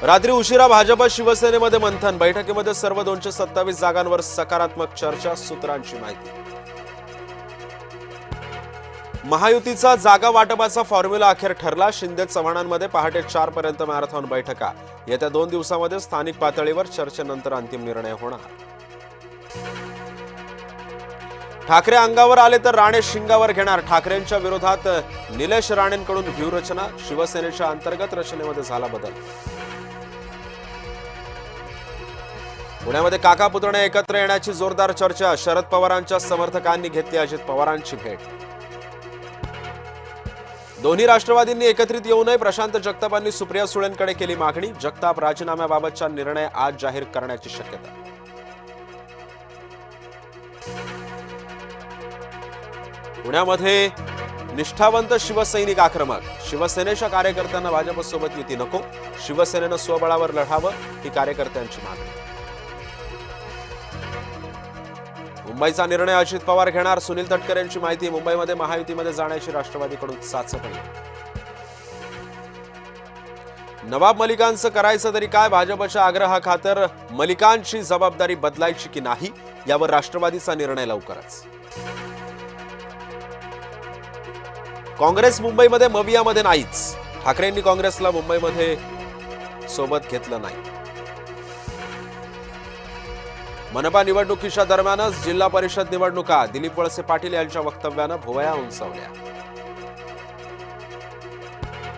रात्री उशिरा भाजप शिवसेनेमध्ये मंथन, बैठकीमध्ये सर्व 227 जागांवर सकारात्मक चर्चा, सूत्रांची माहिती। महायुतीचा जागा वाटपाचा फॉर्म्युला अखेर ठरला, शिंदे चव्हाणांमध्ये पहाटे 4 पर्यंत मॅरेथॉन बैठका, येत्या 2 दिवसांमध्ये स्थानिक पातळीवर चर्चेनंतर अंतिम निर्णय होणार। ठाकरे अंगावर आले तर राणे शिंगावर घेणार, ठाकरेंच्या विरोधात निलेश राणेंकडून व्यूहरचना, शिवसेनेच्या अंतर्गत रचनेमध्ये झाला बदल। पुण्यामध्ये काका पुतणे एकत्र येण्याची जोरदार चर्चा, शरद पवारांच्या समर्थकांनी घेतली अजित पवारांची भेट। दोन्ही राष्ट्रवादींनी एकत्रित येऊ नये, प्रशांत जगतापांनी सुप्रिया सुळेंकडे केली मागणी, जगताप राजीनाम्याबाबतचा निर्णय आज जाहीर करण्याची शक्यता। पुण्यामध्ये निष्ठावंत शिवसैनिक आक्रमक, शिवसेनेच्या कार्यकर्त्यांना भाजपसोबत युती नको, शिवसेनेनं स्वबळावर लढावं, ही कार्यकर्त्यांची मागणी। मुंबईचा निर्णय अजित पवार घेणार, सुनील तटकरे यांची माहिती, मुंबईमध्ये महायुतीमध्ये जाण्याची राष्ट्रवादीकडून चाचपणी। नवाब मलिकांचं करायचं तरी काय, भाजपच्या आग्रहाखातर मलिकांची जबाबदारी बदलायची की नाही, यावर राष्ट्रवादीचा निर्णय लवकरच। काँग्रेस मुंबईमध्ये मवियामध्ये नाहीच, ठाकरेंनी काँग्रेसला मुंबईमध्ये सोबत घेतलं नाही। मनपा निवडणुकीच्या दरम्यानच जिल्हा परिषद निवडणुका, दिलीप वळसे पाटील यांच्या वक्तव्यानं भुवया उंचावल्या।